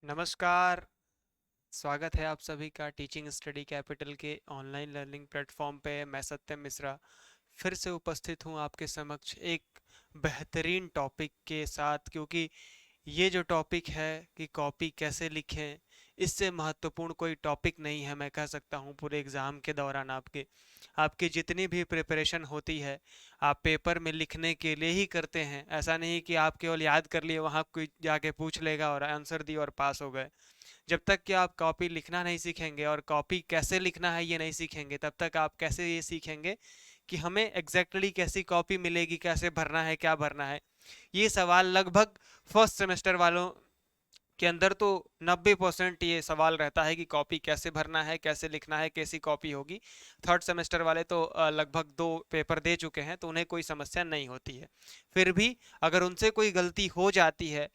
नमस्कार। स्वागत है आप सभी का टीचिंग स्टडी कैपिटल के ऑनलाइन लर्निंग प्लेटफॉर्म पे। मैं सत्यम मिश्रा फिर से उपस्थित हूँ आपके समक्ष एक बेहतरीन टॉपिक के साथ, क्योंकि ये जो टॉपिक है कि कॉपी कैसे लिखें, इससे महत्वपूर्ण कोई टॉपिक नहीं है। मैं कह सकता हूँ पूरे एग्ज़ाम के दौरान आपके आपकी जितनी भी प्रिपरेशन होती है, आप पेपर में लिखने के लिए ही करते हैं। ऐसा नहीं कि आप केवल याद कर लिए, वहाँ कोई जाके पूछ लेगा और आंसर दिया और पास हो गए। जब तक कि आप कॉपी लिखना नहीं सीखेंगे और कॉपी कैसे लिखना है ये नहीं सीखेंगे, तब तक आप कैसे ये सीखेंगे कि हमें एग्जैक्टली कैसी कॉपी मिलेगी, कैसे भरना है, क्या भरना है। ये सवाल लगभग फर्स्ट सेमेस्टर वालों के अंदर तो 90% ये सवाल रहता है कि कॉपी कैसे भरना है, कैसे लिखना है, कैसी कॉपी होगी। थर्ड सेमेस्टर वाले तो लगभग 2 पेपर दे चुके हैं, तो उन्हें कोई समस्या नहीं होती है। फिर भी अगर उनसे कोई गलती हो जाती है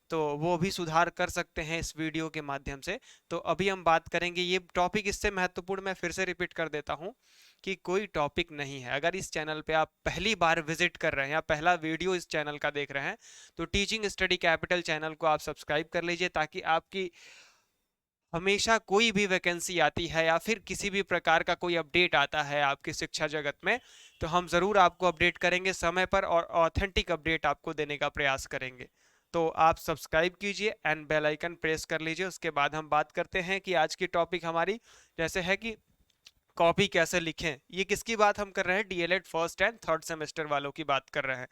तो वो भी सुधार कर सकते हैं इस वीडियो के माध्यम से। तो अभी हम बात करेंगे ये टॉपिक, इससे महत्वपूर्ण मैं फिर से रिपीट कर देता हूँ कि कोई टॉपिक नहीं है। अगर इस चैनल पे आप पहली बार विजिट कर रहे हैं या पहला वीडियो इस चैनल का देख रहे हैं, तो टीचिंग स्टडी कैपिटल चैनल को आप सब्सक्राइब कर लीजिए, ताकि आपकी हमेशा कोई भी वैकेंसी आती है या फिर किसी भी प्रकार का कोई अपडेट आता है आपकी शिक्षा जगत में, तो हम ज़रूर आपको अपडेट करेंगे समय पर और ऑथेंटिक अपडेट आपको देने का प्रयास करेंगे। तो आप सब्सक्राइब कीजिए एंड बेल आइकन प्रेस कर लीजिए। उसके बाद हम बात करते हैं कि आज की टॉपिक हमारी जैसे है कि कॉपी कैसे लिखें। ये किसकी बात हम कर रहे हैं? DElEd first and third semester वालों की बात कर रहे हैं।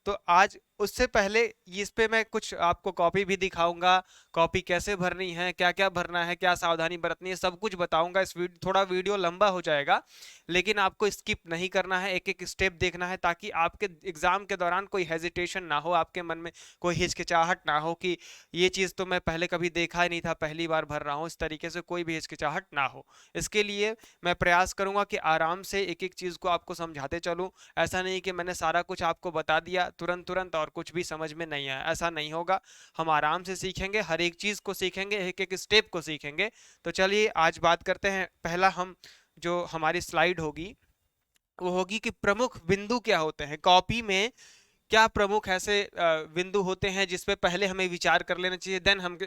तो आज उससे पहले इस पे मैं कुछ आपको कॉपी भी दिखाऊंगा, कॉपी कैसे भरनी है, क्या क्या भरना है, क्या सावधानी बरतनी है, सब कुछ बताऊंगा। इस थोड़ा वीडियो लंबा हो जाएगा, लेकिन आपको स्किप नहीं करना है, एक एक स्टेप देखना है, ताकि आपके एग्जाम के दौरान कोई हेजिटेशन ना हो, आपके मन में कोई हिचकिचाहट ना हो कि ये चीज़ तो मैं पहले कभी देखा ही नहीं था, पहली बार भर रहा हूँ। इस तरीके से कोई भी हिचकिचाहट ना हो, इसके लिए मैं प्रयास करूंगा कि आराम से एक एक चीज़ को आपको समझाते चलूं। ऐसा नहीं कि मैंने सारा कुछ आपको बता दिया तुरंत तुरंत और कुछ भी समझ में नहीं आया, ऐसा नहीं होगा। हम आराम से सीखेंगे, हर एक चीज़ को सीखेंगे, एक एक स्टेप को सीखेंगे। तो चलिए आज बात करते हैं। पहला हम जो हमारी स्लाइड होगी वो होगी कि प्रमुख बिंदु क्या होते हैं कॉपी में। क्या प्रमुख ऐसे बिंदु होते हैं जिस पे पहले हमें विचार कर लेना चाहिए, देन हम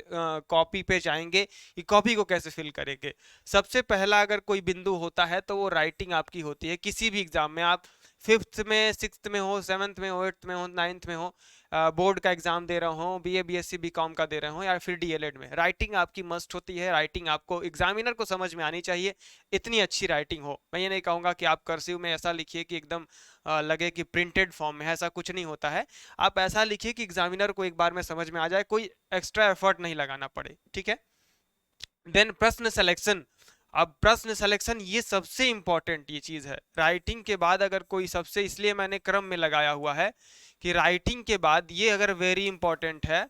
कॉपी पे जाएंगे कि कॉपी को कैसे फिल करेंगे। सबसे पहला अगर कोई बिंदु होता है तो वो राइटिंग आपकी होती है। किसी भी एग्जाम में आप फिफ्थ में, सिक्स्थ में हो, सेवन्थ में हो, एट्थ में हो, नाइन्थ में हो, बोर्ड का एग्जाम दे रहे हो, बीए बीएससी बीकॉम का दे रहे हो, या फिर डीएलएड में, राइटिंग आपकी मस्ट होती है। राइटिंग आपको एग्जामिनर को समझ में आनी चाहिए, इतनी अच्छी राइटिंग हो। मैं ये नहीं कहूँगा कि आप कर्सिव में ऐसा लिखिए कि एकदम लगे कि प्रिंटेड फॉर्म में है, ऐसा कुछ नहीं होता है। आप ऐसा लिखिए कि एग्जामिनर को एक बार में समझ में आ जाए, कोई एक्स्ट्रा एफर्ट नहीं लगाना पड़े, ठीक है। देन प्रश्न सिलेक्शन। अब प्रश्न सिलेक्शन ये सबसे इंपॉर्टेंट ये चीज है राइटिंग के बाद। अगर कोई सबसे, इसलिए मैंने क्रम में लगाया हुआ है कि राइटिंग के बाद ये अगर वेरी इंपॉर्टेंट है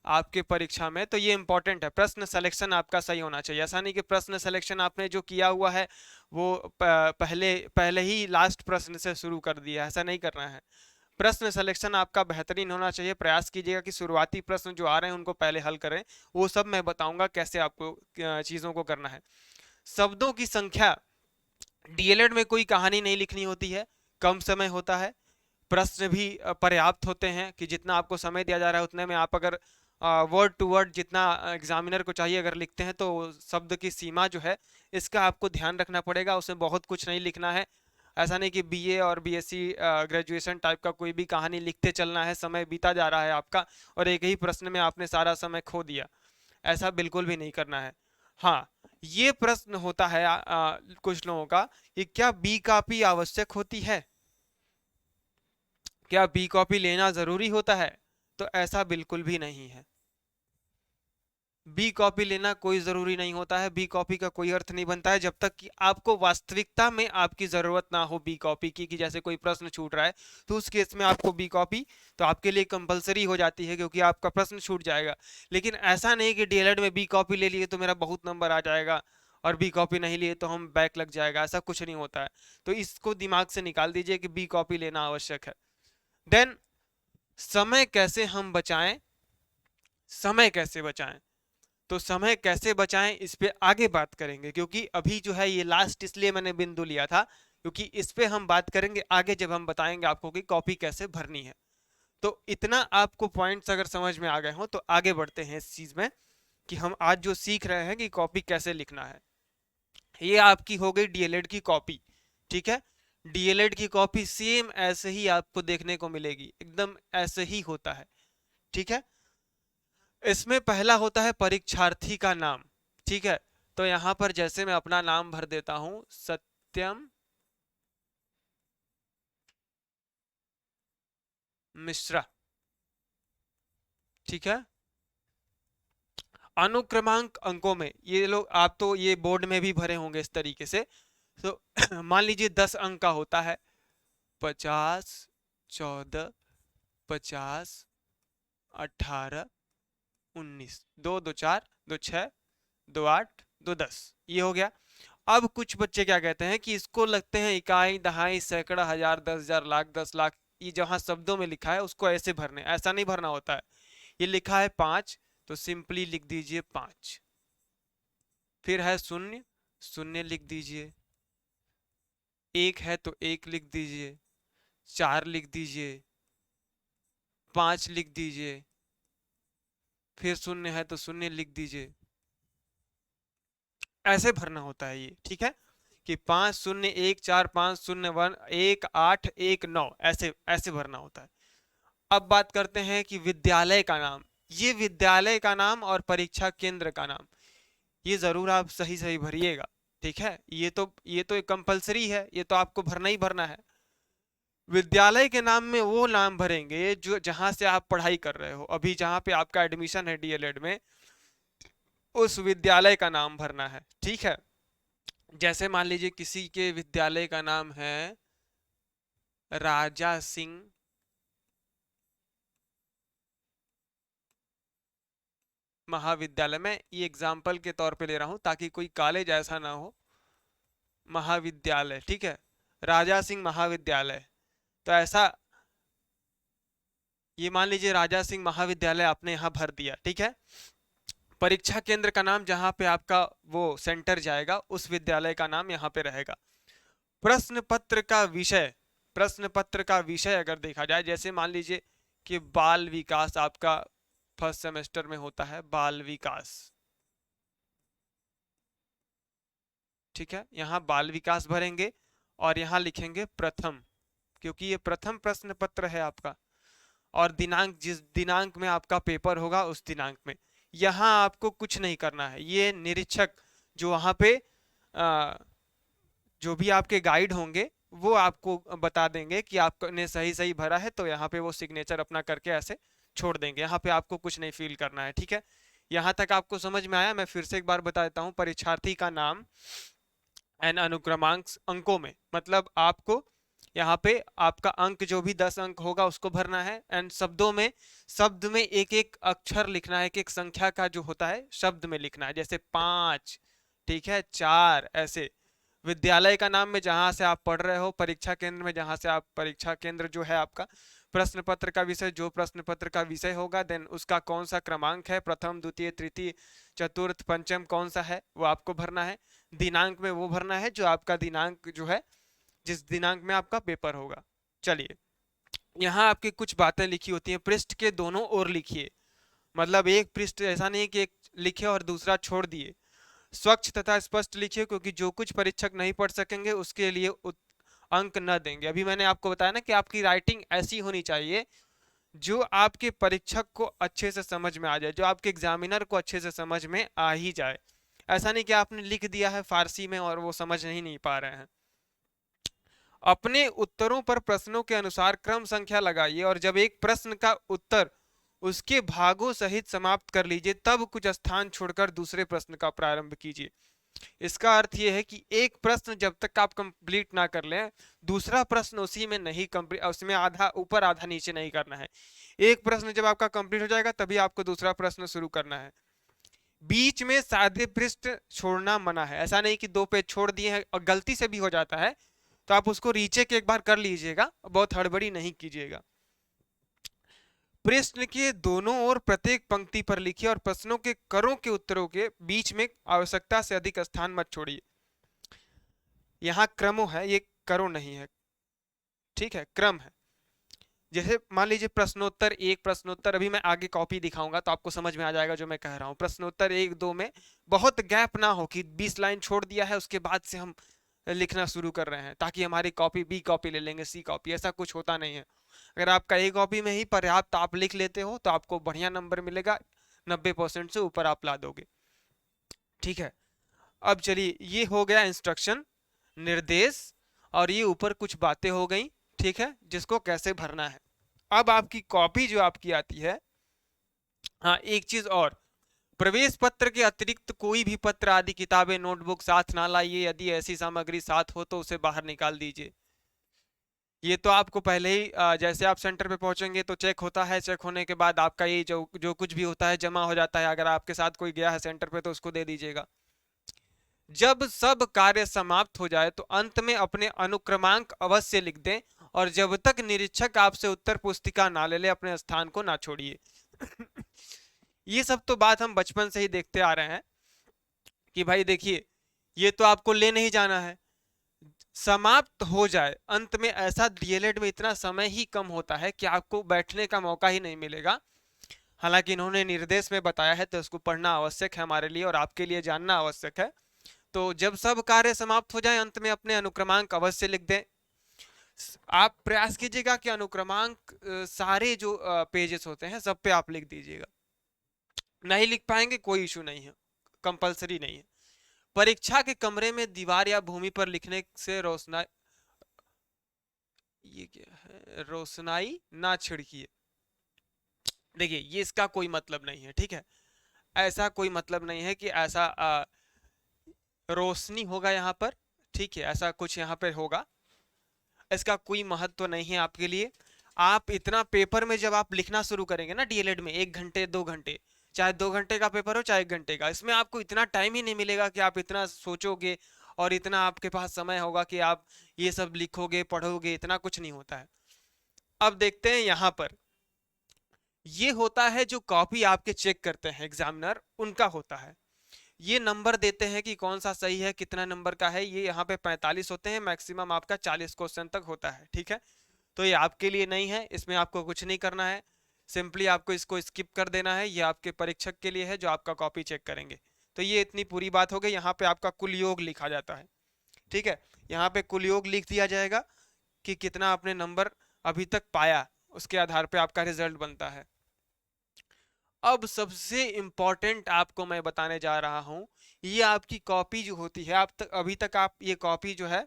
आपके परीक्षा में, तो ये इंपॉर्टेंट है। प्रश्न सिलेक्शन आपका सही होना चाहिए। ऐसा नहीं कि प्रश्न सिलेक्शन आपने जो किया हुआ है वो पहले पहले ही लास्ट प्रश्न से शुरू कर दिया, ऐसा नहीं करना है। प्रश्न सिलेक्शन आपका बेहतरीन होना चाहिए। प्रयास कीजिएगा कि शुरुआती प्रश्न जो आ रहे हैं उनको पहले हल करें। वो सब मैं बताऊंगा कैसे आपको चीज़ों को करना है। शब्दों की संख्या, डीएलएड में कोई कहानी नहीं लिखनी होती है, कम समय होता है। प्रश्न भी पर्याप्त होते हैं कि जितना आपको समय दिया जा रहा है उतने में आप अगर वर्ड टू वर्ड जितना एग्जामिनर को चाहिए अगर लिखते हैं, तो शब्द की सीमा जो है इसका आपको ध्यान रखना पड़ेगा। उसमें बहुत कुछ नहीं लिखना है। ऐसा नहीं कि बीए और बीएससी ग्रेजुएशन टाइप का कोई भी कहानी लिखते चलना है, समय बीता जा रहा है आपका और एक ही प्रश्न में आपने सारा समय खो दिया, ऐसा बिल्कुल भी नहीं करना है। हाँ, ये प्रश्न होता है कुछ लोगों का कि क्या बी कॉपी आवश्यक होती है, क्या बी कॉपी लेना जरूरी होता है? तो ऐसा बिल्कुल भी नहीं है। बी कॉपी लेना कोई ज़रूरी नहीं होता है। बी कॉपी का कोई अर्थ नहीं बनता है जब तक कि आपको वास्तविकता में आपकी ज़रूरत ना हो बी कॉपी की, कि जैसे कोई प्रश्न छूट रहा है तो उस केस में आपको बी कॉपी तो आपके लिए कंपलसरी हो जाती है, क्योंकि आपका प्रश्न छूट जाएगा। लेकिन ऐसा नहीं कि डीएलएड में बी कॉपी ले लिए तो मेरा बहुत नंबर आ जाएगा और बी कॉपी नहीं लिए तो हम बैक लग जाएगा, ऐसा कुछ नहीं होता है। तो इसको दिमाग से निकाल दीजिए कि बी कॉपी लेना आवश्यक है। देन समय कैसे हम बचाएं, समय कैसे बचाएं। तो समय कैसे बचाएं इस पे आगे बात करेंगे, क्योंकि अभी जो है ये लास्ट इसलिए मैंने बिंदु लिया था क्योंकि इस पे हम बात करेंगे आगे जब हम बताएंगे आपको कि कॉपी कैसे भरनी है। तो इतना आपको पॉइंट्स अगर समझ में आ गए हो तो आगे बढ़ते हैं इस चीज में कि हम आज जो सीख रहे हैं कि कॉपी कैसे लिखना है। ये आपकी हो गई डीएलएड की कॉपी, ठीक है। डीएलएड की कॉपी सेम ऐसे ही आपको देखने को मिलेगी, एकदम ऐसे ही होता है, ठीक है। इसमें पहला होता है परीक्षार्थी का नाम, ठीक है। तो यहां पर जैसे मैं अपना नाम भर देता हूं, सत्यम मिश्रा, ठीक है। अनुक्रमांक अंकों में ये लोग, आप तो ये बोर्ड में भी भरे होंगे इस तरीके से। तो मान लीजिए 10 अंक का होता है, 50, 14, 50, 18, 19, 2 2 4, 2 6, 2 8, 2 10, ये हो गया। अब कुछ बच्चे क्या कहते हैं कि इसको लगते हैं इकाई, दहाई, सैकड़ा, हजार, 10,000, लाख, 10 लाख। ये जहां शब्दों में लिखा है उसको ऐसे भरने, ऐसा नहीं भरना होता है। ये लिखा है 5, तो सिंपली लिख दीजिए 5। फिर है शून्य, शून्य लिख दीजिए। एक है तो एक लिख दीजिए, 4 लिख दीजिए, 5 लिख दीजिए, फिर शून्य है तो शून्य लिख दीजिए। ऐसे भरना होता है ये, ठीक है। कि 5 0 1 4 5 0 1 1 8 1 9, ऐसे ऐसे भरना होता है। अब बात करते हैं कि विद्यालय का नाम। ये विद्यालय का नाम और परीक्षा केंद्र का नाम, ये जरूर आप सही सही भरिएगा, ठीक है। ये तो कंपलसरी है, ये तो आपको भरना ही भरना है। विद्यालय के नाम में वो नाम भरेंगे जो जहां से आप पढ़ाई कर रहे हो, अभी जहां पे आपका एडमिशन है डीएलएड में, उस विद्यालय का नाम भरना है, ठीक है। जैसे मान लीजिए किसी के विद्यालय का नाम है राजा सिंह महाविद्यालय, मैं ये एग्जाम्पल के तौर पे ले रहा हूं ताकि कोई कॉलेज ऐसा ना हो। महाविद्यालय, ठीक है, राजा सिंह महाविद्यालय। तो ऐसा, ये मान लीजिए राजा सिंह महाविद्यालय आपने यहाँ भर दिया, ठीक है। परीक्षा केंद्र का नाम जहाँ पे आपका वो सेंटर जाएगा, उस विद्यालय का नाम यहाँ पे रहेगा। प्रश्न पत्र का विषय, प्रश्न पत्र का विषय अगर देखा जाए, जैसे मान लीजिए कि बाल विकास आपका फर्स्ट सेमेस्टर में होता है, बाल विकास, ठीक है। यहाँ बाल विकास भरेंगे और यहाँ लिखेंगे प्रथम, क्योंकि ये प्रथम प्रश्न पत्र है आपका। और दिनांक, जिस दिनांक में आपका पेपर होगा उस दिनांक में। यहाँ आपको कुछ नहीं करना है, ये निरीक्षक जो वहाँ पे जो भी आपके गाइड होंगे वो आपको बता देंगे कि आपने सही सही भरा है, तो यहाँ पे वो सिग्नेचर अपना करके ऐसे छोड़ देंगे। यहाँ पे आपको कुछ नहीं फील करना है, ठीक है। यहाँ तक आपको समझ में आया? मैं फिर से एक बार बता देता हूँ। परीक्षार्थी का नाम एन अनुक्रमांक अंकों में, मतलब आपको यहाँ पे आपका अंक जो भी 10 अंक होगा उसको भरना है। एंड शब्दों में, शब्द में एक एक अक्षर लिखना है, एक एक संख्या का जो होता है शब्द में लिखना है, जैसे 5, ठीक है, 4, ऐसे। विद्यालय का नाम में जहां से आप पढ़ रहे हो, परीक्षा केंद्र में जहां से आप, परीक्षा केंद्र जो है आपका, प्रश्न पत्र का विषय, जो प्रश्न पत्र का विषय होगा, देन उसका कौन सा क्रमांक है, प्रथम, द्वितीय, तृतीय, चतुर्थ, पंचम कौन सा है वो आपको भरना है। दिनांक में वो भरना है जो आपका दिनांक जो है, जिस दिनांक में आपका पेपर होगा। चलिए, यहाँ आपकी कुछ बातें लिखी होती हैं, पृष्ठ के दोनों ओर लिखिए। मतलब एक पृष्ठ ऐसा नहीं कि एक लिखे और दूसरा छोड़ दिए। स्वच्छ तथा स्पष्ट लिखिए, क्योंकि जो कुछ परीक्षक नहीं पढ़ सकेंगे उसके लिए अंक न देंगे। अभी मैंने आपको बताया ना कि आपकी राइटिंग ऐसी होनी चाहिए जो आपके परीक्षक को अच्छे से समझ में आ जाए, जो आपके एग्जामिनर को अच्छे से समझ में आ ही जाए। ऐसा नहीं कि आपने लिख दिया है फारसी में और वो समझ नहीं पा रहे हैं। अपने उत्तरों पर प्रश्नों के अनुसार क्रम संख्या लगाइए, और जब एक प्रश्न का उत्तर उसके भागों सहित समाप्त कर लीजिए, तब कुछ स्थान छोड़कर दूसरे प्रश्न का प्रारंभ कीजिए। इसका अर्थ यह है कि एक प्रश्न जब तक आप कंप्लीट ना कर लें, दूसरा प्रश्न उसी में नहीं कंप्लीट, उसमें आधा ऊपर आधा नीचे नहीं करना है। एक प्रश्न जब आपका कंप्लीट हो जाएगा तभी आपको दूसरा प्रश्न शुरू करना है। बीच में सादे पृष्ठ छोड़ना मना है। ऐसा नहीं कि 2 पेज छोड़ दिए हैं और गलती से भी हो जाता है तो आप उसको रीचेक एक बार कर लीजिएगा, बहुत हड़बड़ी नहीं कीजिएगा। प्रश्न के दोनों ओर प्रत्येक पंक्ति पर लिखिए और प्रश्नों के करों के उत्तरों के बीच में आवश्यकता से अधिक स्थान मत छोड़िए। यहाँ क्रमो है, ये करो नहीं है, ठीक है, क्रम है। जैसे मान लीजिए प्रश्नोत्तर एक, प्रश्नोत्तर अभी मैं आगे कॉपी दिखाऊंगा तो आपको समझ में आ जाएगा जो मैं कह रहा हूँ। प्रश्नोत्तर एक दो में बहुत गैप ना हो कि 20 लाइन छोड़ दिया है उसके बाद से हम लिखना शुरू कर रहे हैं ताकि हमारी कॉपी बी कॉपी ले लेंगे सी कॉपी, ऐसा कुछ होता नहीं है। अगर आपका ए कॉपी में ही पर्याप्त आप लिख लेते हो तो आपको बढ़िया नंबर मिलेगा, 90% से ऊपर आप ला दोगे। ठीक है, अब चलिए ये हो गया इंस्ट्रक्शन, निर्देश, और ये ऊपर कुछ बातें हो गई, ठीक है, जिसको कैसे भरना है। अब आपकी कॉपी जो आपकी आती है, हाँ एक चीज और, प्रवेश पत्र के अतिरिक्त कोई भी पत्र आदि किताबें नोटबुक साथ ना लाइए, यदि ऐसी सामग्री साथ हो तो उसे बाहर निकाल दीजिए। ये तो आपको पहले ही जैसे आप सेंटर पे पहुंचेंगे तो चेक होता है, चेक होने के बाद आपका ये जो जो कुछ भी होता है जमा हो जाता है। अगर आपके साथ कोई गया है सेंटर पे तो उसको दे दीजिएगा। जब सब कार्य समाप्त हो जाए तो अंत में अपने अनुक्रमांक अवश्य लिख दें, और जब तक निरीक्षक आपसे उत्तर पुस्तिका ना ले ले अपने स्थान को ना छोड़िए। ये सब तो बात हम बचपन से ही देखते आ रहे हैं कि भाई देखिए ये तो आपको ले नहीं जाना है, समाप्त हो जाए अंत में। ऐसा डीएलएड में इतना समय ही कम होता है कि आपको बैठने का मौका ही नहीं मिलेगा। हालांकि इन्होंने निर्देश में बताया है तो उसको पढ़ना आवश्यक है हमारे लिए और आपके लिए जानना आवश्यक है। तो जब सब कार्य समाप्त हो जाए अंत में अपने अनुक्रमांक अवश्य लिख दें। आप प्रयास कीजिएगा कि अनुक्रमांक सारे जो पेजेस होते हैं सब पे आप लिख दीजिएगा। नहीं लिख पाएंगे कोई इशू नहीं है, कंपलसरी नहीं है। परीक्षा के कमरे में दीवार या भूमि पर लिखने से रोशनाई, ये क्या है, रोशनाई ना छिड़किए। देखिए ये इसका कोई मतलब नहीं है, ठीक है, ऐसा कोई मतलब नहीं है कि ऐसा रोशनी होगा यहाँ पर, ठीक है, ऐसा कुछ यहाँ पे होगा, इसका कोई महत्व नहीं है आपके लिए। आप इतना पेपर में जब आप लिखना शुरू करेंगे ना डीएलएड में, 1 घंटे 2 घंटे, चाहे 2 घंटे का पेपर हो चाहे 1 घंटे का, इसमें आपको इतना टाइम ही नहीं मिलेगा कि आप इतना सोचोगे और इतना आपके पास समय होगा कि आप ये सब लिखोगे पढ़ोगे, इतना कुछ नहीं होता है। अब देखते हैं यहाँ पर, ये होता है जो कॉपी आपके चेक करते हैं एग्जामिनर, उनका होता है। ये नंबर देते हैं कि कौन सा सही है, कितना नंबर का है। ये यहाँ पे 45 होते हैं, मैक्सिमम आपका 40 क्वेश्चन तक होता है, ठीक है। तो ये आपके लिए नहीं है, इसमें आपको कुछ नहीं करना है, सिंपली आपको इसको स्किप कर देना है। ये आपके परीक्षक के लिए है जो आपका कॉपी चेक करेंगे। तो ये इतनी पूरी बात हो गई। यहाँ पे आपका कुल योग लिखा जाता है, ठीक है, यहाँ पे कुल योग लिख दिया जाएगा कि कितना आपने नंबर अभी तक पाया, उसके आधार पे आपका रिजल्ट बनता है। अब सबसे इंपॉर्टेंट आपको मैं बताने जा रहा हूं, ये आपकी कॉपी जो होती है, आप तक अभी तक आप ये कॉपी जो है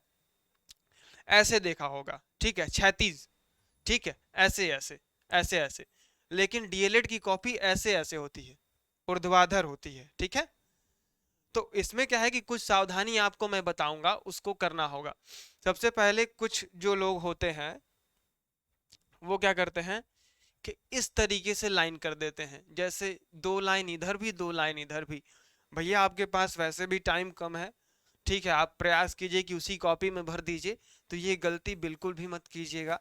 ऐसे देखा होगा, ठीक है, क्षैतिज, ठीक है, ऐसे ऐसे ऐसे ऐसे, लेकिन डीएलएड की कॉपी ऐसे ऐसे होती है, ऊर्ध्वाधर होती है, ठीक है। तो इसमें क्या है कि कुछ सावधानी आपको मैं बताऊंगा, उसको करना होगा। सबसे पहले कुछ जो लोग होते हैं वो क्या करते हैं कि इस तरीके से लाइन कर देते हैं, जैसे 2 लाइन इधर भी 2 लाइन इधर भी। भैया आपके पास वैसे भी टाइम कम है, ठीक है, आप प्रयास कीजिए कि उसी कॉपी में भर दीजिए। तो ये गलती बिल्कुल भी मत कीजिएगा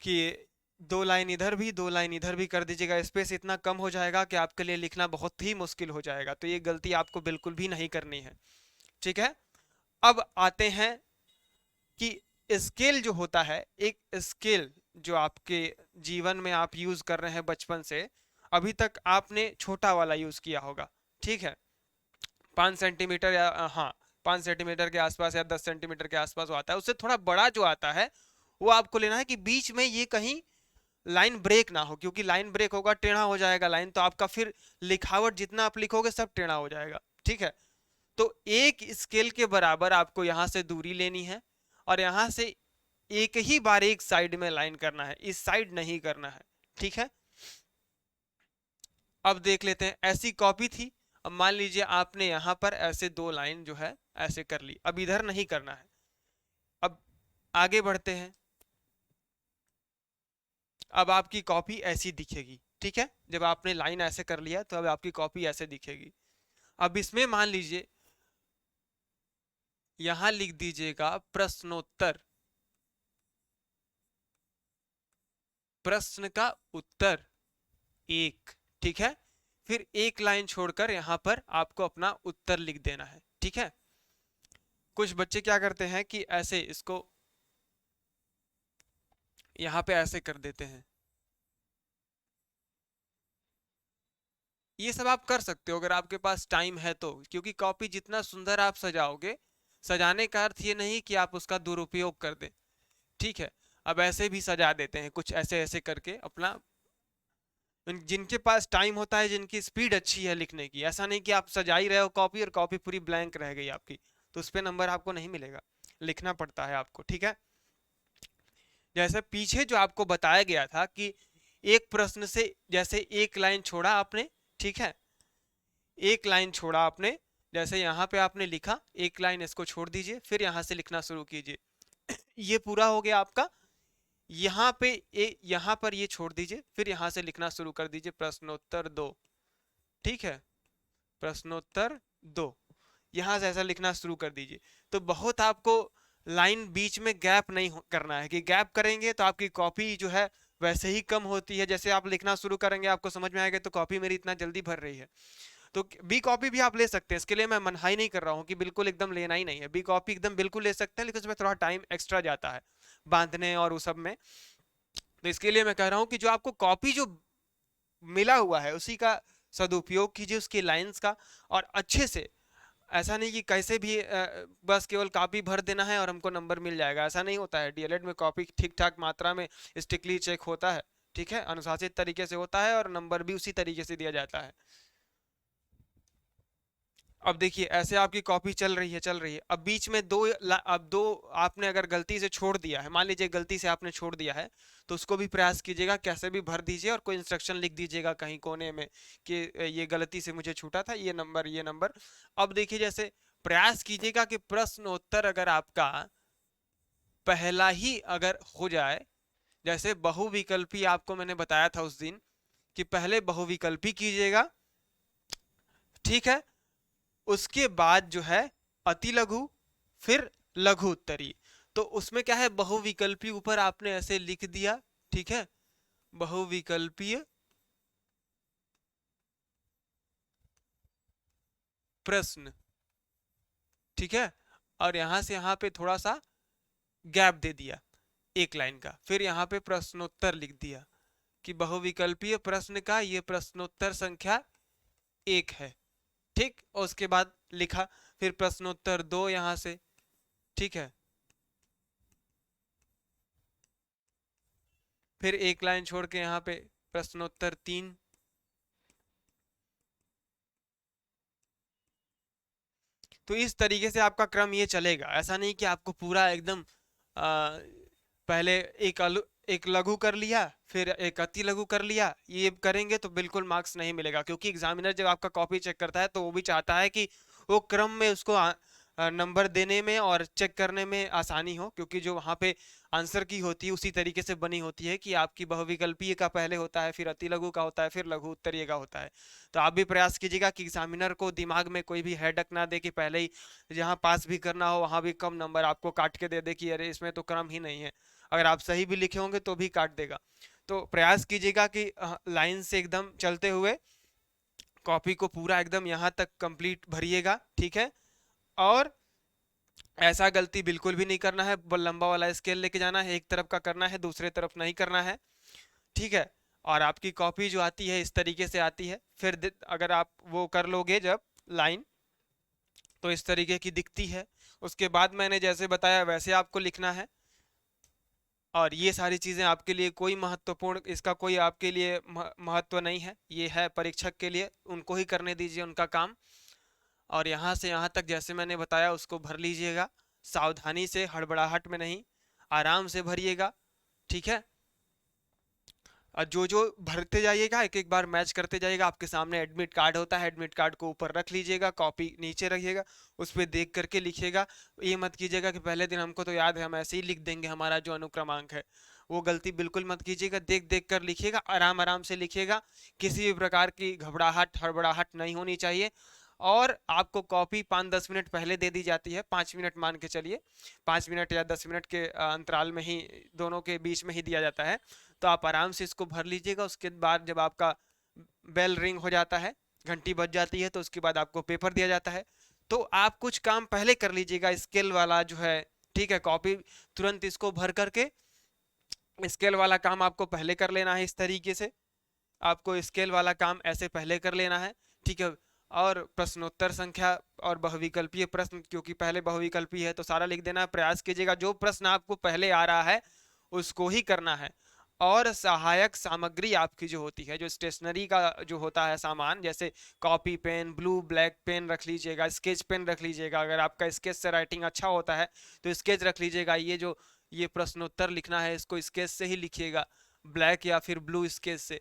कि 2 लाइन इधर भी 2 लाइन इधर भी कर दीजिएगा, स्पेस इतना कम हो जाएगा कि आपके लिए लिखना बहुत ही मुश्किल हो जाएगा। तो ये गलती आपको बिल्कुल भी नहीं करनी है, ठीक है। अब आते हैं कि स्केल जो होता है, एक स्केल जो आपके जीवन में आप यूज कर रहे हैं बचपन से, अभी तक आपने छोटा वाला यूज किया होगा, ठीक है, 5 सेंटीमीटर या हाँ 5 सेंटीमीटर के आसपास या 10 सेंटीमीटर के आसपास वो आता है। उससे थोड़ा बड़ा जो आता है वो आपको लेना है कि बीच में ये कहीं लाइन ब्रेक ना हो, क्योंकि लाइन ब्रेक होगा टेढ़ा हो जाएगा लाइन, तो आपका फिर लिखावट जितना आप लिखोगे सब टेढ़ा हो जाएगा, ठीक है। तो एक स्केल के बराबर आपको यहां से दूरी लेनी है और यहां से एक ही बार एक साइड में लाइन करना है, इस साइड नहीं करना है, ठीक है। अब देख लेते हैं, ऐसी कॉपी थी, अब मान लीजिए आपने यहां पर ऐसे 2 लाइन जो है ऐसे कर ली, अब इधर नहीं करना है। अब आगे बढ़ते हैं, अब आपकी कॉपी ऐसी दिखेगी, ठीक है, जब आपने लाइन ऐसे कर लिया तो अब आपकी कॉपी ऐसे दिखेगी। अब इसमें मान लीजिए यहां लिख दीजिएगा प्रश्नोत्तर, प्रश्न का उत्तर एक, ठीक है। फिर 1 लाइन छोड़कर यहां पर आपको अपना उत्तर लिख देना है, ठीक है। कुछ बच्चे क्या करते हैं कि ऐसे इसको यहाँ पे ऐसे कर देते हैं। ये सब आप कर सकते हो अगर आपके पास टाइम है तो, क्योंकि कॉपी जितना सुंदर आप सजाओगे, सजाने का अर्थ ये नहीं कि आप उसका दुरुपयोग कर दें। ठीक है, अब ऐसे भी सजा देते हैं कुछ ऐसे ऐसे करके अपना। जिनके पास टाइम होता है, जिनकी स्पीड अच्छी है लिखने की, ऐसा नहीं कि आप सजा ही रहे हो कॉपी और कॉपी पूरी ब्लैंक रह गई आपकी, तो उस पर नंबर आपको नहीं मिलेगा, लिखना पड़ता है आपको। ठीक है, जैसे पीछे जो आपको बताया गया था कि एक प्रश्न से जैसे एक लाइन छोड़ा आपने, ठीक है, एक लाइन छोड़ा आपने, जैसे यहाँ पे आपने लिखा एक लाइन, इसको छोड़ दीजिए, फिर यहाँ से लिखना शुरू कीजिए। ये पूरा हो गया आपका। यहाँ पे यहाँ पर ये छोड़ दीजिए, फिर यहाँ से लिखना शुरू कर दीजिए प्रश्नोत्तर दो। ठीक है, प्रश्नोत्तर दो, यहाँ से ऐसा लिखना शुरू कर दीजिए। तो बहुत आपको लाइन बीच में गैप नहीं करना है, कि गैप करेंगे तो आपकी कॉपी जो है वैसे ही कम होती है। जैसे आप लिखना शुरू करेंगे आपको समझ में आएगा तो कॉपी मेरी इतना जल्दी भर रही है। तो बी कॉपी भी आप ले सकते हैं, इसके लिए मैं मनाही नहीं कर रहा हूँ कि बिल्कुल एकदम लेना ही नहीं है। बी कॉपी एकदम बिल्कुल ले सकते हैं, लेकिन उसमें थोड़ा टाइम एक्स्ट्रा जाता है बांधने और उस सब में। तो इसके लिए मैं कह रहा हूँ कि जो आपको कॉपी जो मिला हुआ है उसी का सदुपयोग कीजिए, उसकी लाइंस का, और अच्छे से। ऐसा नहीं कि कैसे भी बस केवल कॉपी भर देना है और हमको नंबर मिल जाएगा, ऐसा नहीं होता है। डीएलएड में कॉपी ठीक ठाक मात्रा में स्ट्रिक्टली चेक होता है, ठीक है, अनुशासित तरीके से होता है, और नंबर भी उसी तरीके से दिया जाता है। अब देखिए ऐसे आपकी कॉपी चल रही है चल रही है, अब बीच में अब दो आपने अगर गलती से छोड़ दिया है, मान लीजिए गलती से आपने छोड़ दिया है, तो उसको भी प्रयास कीजिएगा कैसे भी भर दीजिए, और कोई इंस्ट्रक्शन लिख दीजिएगा कहीं कोने में कि ये गलती से मुझे छूटा था, ये नंबर ये नंबर। अब देखिए जैसे प्रयास कीजिएगा कि प्रश्नोत्तर अगर आपका पहला ही अगर हो जाए, जैसे बहुविकल्पी आपको मैंने बताया था उस दिन कि पहले बहुविकल्पी कीजिएगा, ठीक है, उसके बाद जो है अति लघु, फिर लघु उत्तरी। तो उसमें क्या है, बहुविकल्पी ऊपर आपने ऐसे लिख दिया, ठीक है, बहुविकल्पीय प्रश्न, ठीक है, और यहां से यहां पे थोड़ा सा गैप दे दिया एक लाइन का, फिर यहाँ पे प्रश्नोत्तर लिख दिया कि बहुविकल्पीय प्रश्न का ये प्रश्नोत्तर संख्या एक है, ठीक, और उसके बाद लिखा फिर प्रश्नोत्तर दो यहां से, ठीक है, फिर एक लाइन छोड़ के यहाँ पे प्रश्नोत्तर तीन। तो इस तरीके से आपका क्रम ये चलेगा, ऐसा नहीं कि आपको पूरा एकदम पहले एक लघु कर लिया फिर एक अति लघु कर लिया, ये करेंगे तो बिल्कुल मार्क्स नहीं मिलेगा, क्योंकि एग्जामिनर जब आपका कॉपी चेक करता है तो वो भी चाहता है कि वो क्रम में उसको नंबर देने में और चेक करने में आसानी हो, क्योंकि जो वहाँ पे आंसर की होती है उसी तरीके से बनी होती है कि आपकी बहुविकल्पीय का पहले होता है, फिर अति लघु का होता है, फिर लघु उत्तरीय का होता है। तो आप भी प्रयास कीजिएगा कि एग्जामिनर को दिमाग में कोई भी हेडक ना दे कि पहले ही जहाँ पास भी करना हो वहाँ भी कम नंबर आपको काट के दे दे कि अरे इसमें तो क्रम ही नहीं है, अगर आप सही भी लिखे होंगे तो भी काट देगा। तो प्रयास कीजिएगा कि लाइन से एकदम चलते हुए कॉपी को पूरा एकदम यहाँ तक कंप्लीट भरिएगा, ठीक है, और ऐसा गलती बिल्कुल भी नहीं करना है, लंबा वाला स्केल लेके जाना है, एक तरफ का करना है दूसरे तरफ नहीं करना है, ठीक है। और आपकी कॉपी जो आती है इस तरीके से आती है, फिर अगर आप वो कर लोगे जब लाइन, तो इस तरीके की दिखती है। उसके बाद मैंने जैसे बताया वैसे आपको लिखना है, और ये सारी चीज़ें आपके लिए कोई महत्वपूर्ण, इसका कोई आपके लिए महत्व नहीं है, ये है परीक्षक के लिए, उनको ही करने दीजिए उनका काम। और यहाँ से यहाँ तक जैसे मैंने बताया उसको भर लीजिएगा, सावधानी से, हड़बड़ाहट में नहीं, आराम से भरिएगा, ठीक है। और जो जो भरते जाइएगा एक एक बार मैच करते जाइएगा, आपके सामने एडमिट कार्ड होता है, एडमिट कार्ड को ऊपर रख लीजिएगा, कॉपी नीचे रखिएगा, उस पर देख करके लिखिएगा। ये मत कीजिएगा कि पहले दिन हमको तो याद है हम ऐसे ही लिख देंगे हमारा जो अनुक्रमांक है, वो गलती बिल्कुल मत कीजिएगा, देख देख कर लिखिएगा, आराम आराम से लिखिएगा, किसी भी प्रकार की घबराहट हड़बड़ाहट नहीं होनी चाहिए। और आपको कॉपी 5-10 मिनट पहले दे दी जाती है, 5 मिनट मान के चलिए, 5 मिनट या 10 मिनट के अंतराल में ही, दोनों के बीच में ही दिया जाता है। तो आप आराम से इसको भर लीजिएगा। उसके बाद जब आपका बेल रिंग हो जाता है, घंटी बज जाती है, तो उसके बाद आपको पेपर दिया जाता है। तो आप कुछ काम पहले कर लीजिएगा, स्केल वाला जो है, ठीक है, कॉपी तुरंत इसको भर करके स्केल वाला काम आपको पहले कर लेना है, इस तरीके से आपको स्केल वाला काम ऐसे पहले कर लेना है, ठीक है। और प्रश्नोत्तर संख्या और बहुविकल्पीय प्रश्न, क्योंकि पहले बहुविकल्पीय है तो सारा लिख देना है। प्रयास कीजिएगा जो प्रश्न आपको पहले आ रहा है उसको ही करना है। और सहायक सामग्री आपकी जो होती है, जो स्टेशनरी का जो होता है सामान, जैसे copy pen, blue black pen रख लीजिएगा, स्केच पेन रख लीजिएगा, अगर आपका स्केच से राइटिंग अच्छा होता है तो स्केच रख लीजिएगा। ये प्रश्नोत्तर लिखना है इसको स्केच से ही लिखिएगा, ब्लैक या फिर ब्लू स्केच से।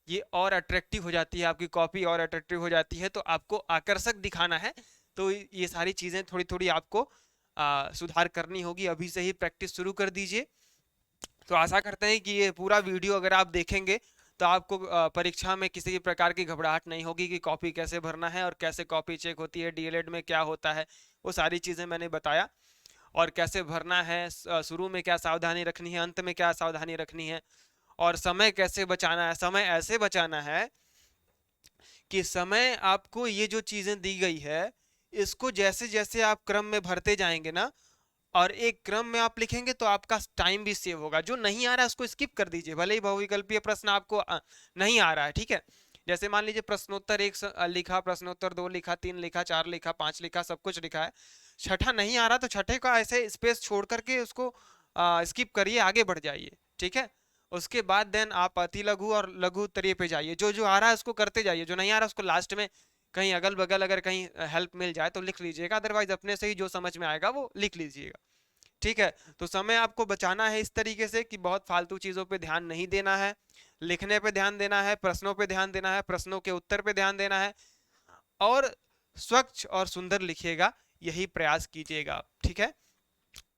ये और अट्रैक्टिव हो जाती है, आपकी कॉपी और अट्रैक्टिव हो जाती है, तो आपको आकर्षक दिखाना है। तो ये सारी चीज़ें थोड़ी थोड़ी आपको सुधार करनी होगी, अभी से ही प्रैक्टिस शुरू कर दीजिए। तो आशा करते हैं कि ये पूरा वीडियो अगर आप देखेंगे तो आपको परीक्षा में किसी भी प्रकार की घबराहट नहीं होगी कि कॉपी कैसे भरना है और कैसे कॉपी चेक होती है, डीएलएड में क्या होता है, वो सारी चीज़ें मैंने बताया। और कैसे भरना है, शुरू में क्या सावधानी रखनी है, अंत में क्या सावधानी रखनी है, और समय कैसे बचाना है। समय ऐसे बचाना है कि समय आपको ये जो चीज़ें दी गई है इसको जैसे जैसे आप क्रम में भरते जाएंगे ना, और एक क्रम में आप लिखेंगे तो आपका टाइम भी सेव होगा। जो नहीं आ रहा है उसको स्किप कर दीजिए, भले ही बहुविकल्पीय प्रश्न आपको नहीं आ रहा है, ठीक है। जैसे मान लीजिए प्रश्नोत्तर एक लिखा, प्रश्नोत्तर दो लिखा, तीन लिखा, चार लिखा, पांच लिखा, सब कुछ लिखा है, छठा नहीं आ रहा तो छठे का ऐसे स्पेस छोड़ करके उसको स्किप करिए, आगे बढ़ जाइए, ठीक है। उसके बाद देन आप अति लघु और लघु उत्तरीय पे जाइए, जो जो आ रहा है उसको करते जाइए, जो नहीं आ रहा उसको लास्ट में कहीं अगल बगल अगर कहीं हेल्प मिल जाए तो लिख लीजिएगा, अदरवाइज अपने से ही जो समझ में आएगा वो लिख लीजिएगा, ठीक है। तो समय आपको बचाना है इस तरीके से कि बहुत फालतू चीजों पे ध्यान नहीं देना है, लिखने पे ध्यान देना है, प्रश्नों पे ध्यान देना है, प्रश्नों के उत्तर पे ध्यान देना है, और स्वच्छ और सुंदर लिखिएगा, यही प्रयास कीजिएगा आप, ठीक है।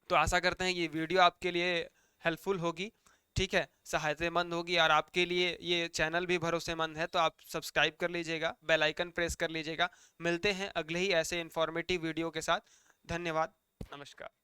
तो आशा करते हैं ये वीडियो आपके लिए हेल्पफुल होगी, ठीक है, सहायतामंद होगी, और आपके लिए ये चैनल भी भरोसेमंद है, तो आप सब्सक्राइब कर लीजिएगा, बेल आइकन प्रेस कर लीजिएगा। मिलते हैं अगले ही ऐसे इंफॉर्मेटिव वीडियो के साथ। धन्यवाद, नमस्कार।